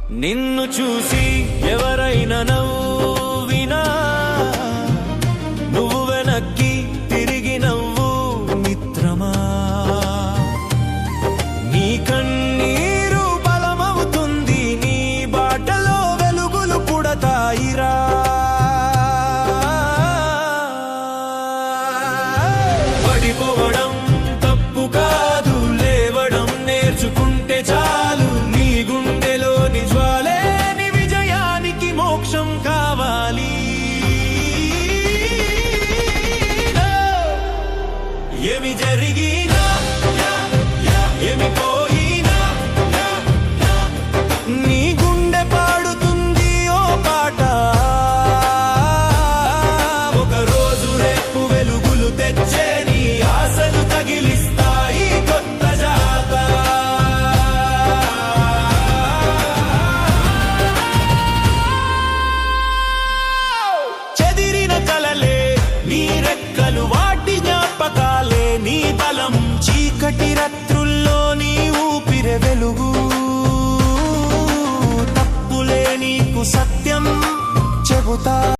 నిన్ను చూసి ఎవరైనా నవ్వినా నువ్వు వెనక్కి తిరిగి నవ్వు మిత్రమా. నీ కన్నీరు బలమవుతుంది, నీ బాటలో వెలుగులు పుడతాయిరా. పడిపోవడం తప్పు కాదు, లేవడం నేర్చుకుంటే చాలు. నీ గుండెలోని జ్వాలేని విజయానికి మోక్షం కావాలి. ఏమి జరిగినా ఏమి పోయినా నీ గుండె పాడుతుంది ఓ పాట. ఒక రోజు రేపు వెలుగులు తెచ్చే నీ ఆశలు తగిలిస్తాయి కొత్త జాత. చెదిరిన కలలే నీ రెక్కలు, వాటి జ్ఞాపకాలే నీ బలం. చీకటి రాత్రులు